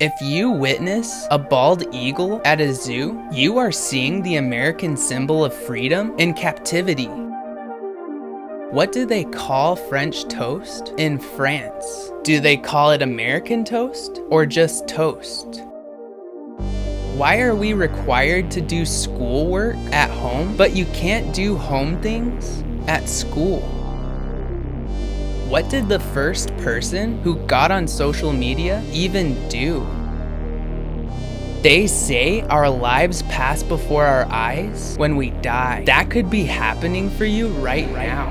If you witness a bald eagle at a zoo, you are seeing the American symbol of freedom in captivity. What do they call French toast in France? Do they call it American toast or just toast? Why are we required to do schoolwork at home, but you can't do home things at school? What did the first person who got on social media even do? They say our lives pass before our eyes when we die. That could be happening for you right now.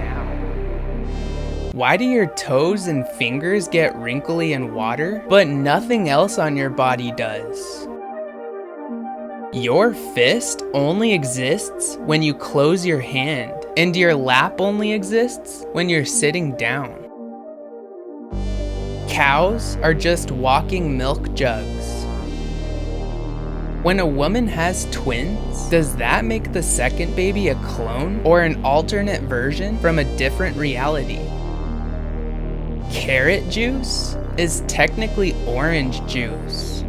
Why do your toes and fingers get wrinkly in water, but nothing else on your body does? Your fist only exists when you close your hand, and your lap only exists when you're sitting down. Cows are just walking milk jugs. When a woman has twins, does that make the second baby a clone or an alternate version from a different reality? Carrot juice is technically orange juice.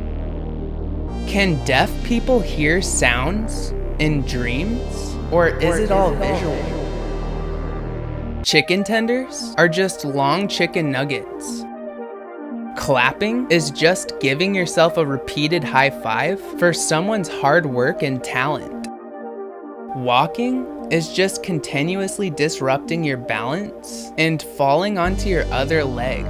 Can deaf people hear sounds in dreams, or is it all visual? Chicken tenders are just long chicken nuggets. Clapping is just giving yourself a repeated high five for someone's hard work and talent. Walking is just continuously disrupting your balance and falling onto your other leg.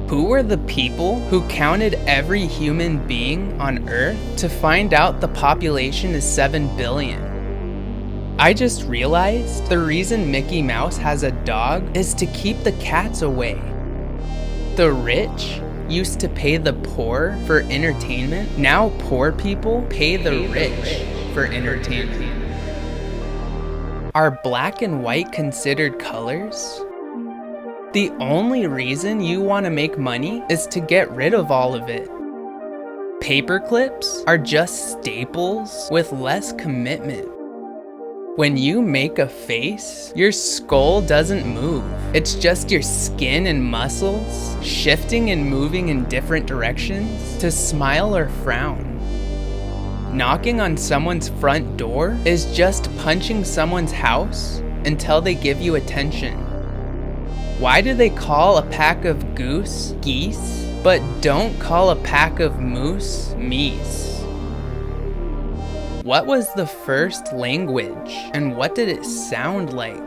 Who were the people who counted every human being on Earth to find out the population is 7 billion? I just realized the reason Mickey Mouse has a dog is to keep the cats away. The rich used to pay the poor for entertainment. Now poor people pay the rich for entertainment. Are black and white considered colors? The only reason you want to make money is to get rid of all of it. Paper clips are just staples with less commitment. When you make a face, your skull doesn't move. It's just your skin and muscles shifting and moving in different directions to smile or frown. Knocking on someone's front door is just punching someone's house until they give you attention. Why do they call a pack of goose geese, but don't call a pack of moose meese? What was the first language, and what did it sound like?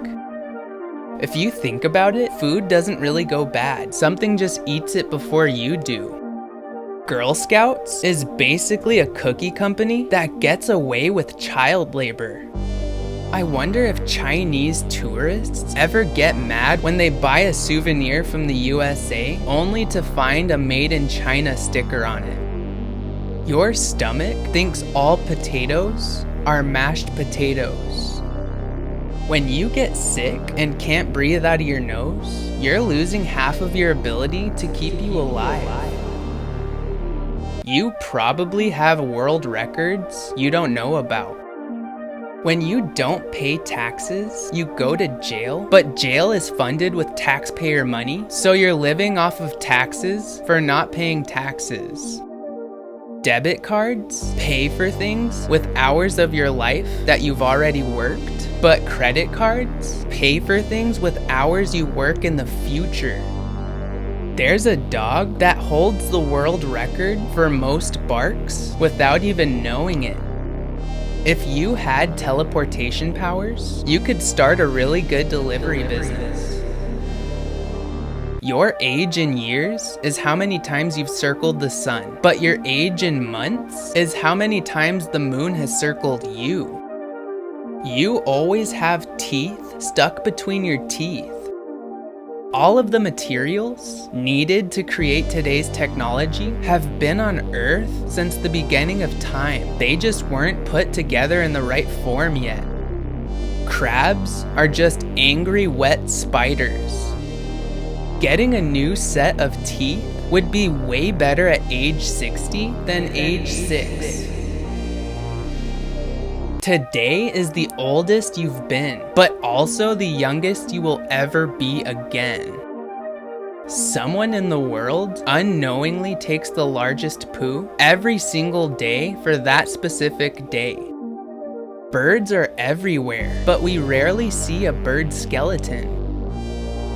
If you think about it, food doesn't really go bad. Something just eats it before you do. Girl Scouts is basically a cookie company that gets away with child labor. I wonder if Chinese tourists ever get mad when they buy a souvenir from the USA only to find a Made in China sticker on it. Your stomach thinks all potatoes are mashed potatoes. When you get sick and can't breathe out of your nose, you're losing half of your ability to keep you alive. You probably have world records you don't know about. When you don't pay taxes, you go to jail, but jail is funded with taxpayer money, so you're living off of taxes for not paying taxes. Debit cards pay for things with hours of your life that you've already worked, but credit cards pay for things with hours you work in the future. There's a dog that holds the world record for most barks without even knowing it. If you had teleportation powers, you could start a really good delivery business. Your age in years is how many times you've circled the sun, but your age in months is how many times the moon has circled you. You always have teeth stuck between your teeth. All of the materials needed to create today's technology have been on Earth since the beginning of time. They just weren't put together in the right form yet. Crabs are just angry, wet spiders. Getting a new set of teeth would be way better at age 60 than age 6. Today is the oldest you've been, but also the youngest you will ever be again. Someone in the world unknowingly takes the largest poo every single day for that specific day. Birds are everywhere, but we rarely see a bird skeleton.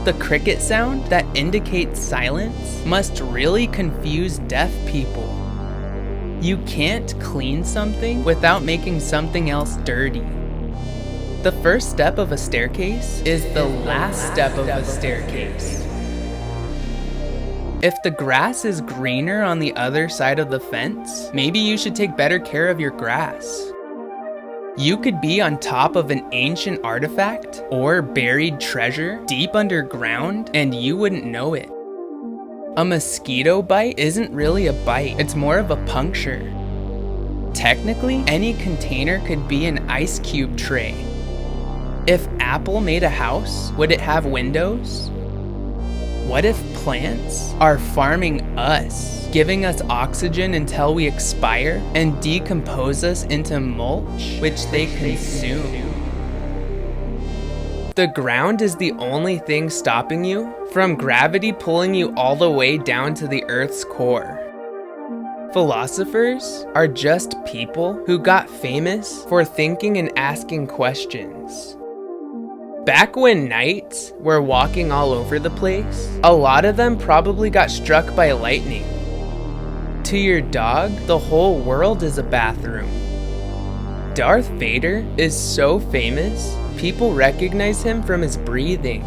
The cricket sound that indicates silence must really confuse deaf people. You can't clean something without making something else dirty. The first step of a staircase is the last step of a staircase. If the grass is greener on the other side of the fence, maybe you should take better care of your grass. You could be on top of an ancient artifact or buried treasure deep underground and you wouldn't know it. A mosquito bite isn't really a bite, it's more of a puncture. Technically, any container could be an ice cube tray. If Apple made a house, would it have windows? What if plants are farming us, giving us oxygen until we expire and decompose us into mulch, which they consume? The ground is the only thing stopping you from gravity pulling you all the way down to the Earth's core. Philosophers are just people who got famous for thinking and asking questions. Back when knights were walking all over the place, a lot of them probably got struck by lightning. To your dog, the whole world is a bathroom. Darth Vader is so famous, people recognize him from his breathing.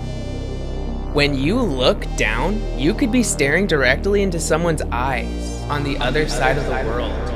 When you look down, you could be staring directly into someone's eyes on the other side of the world.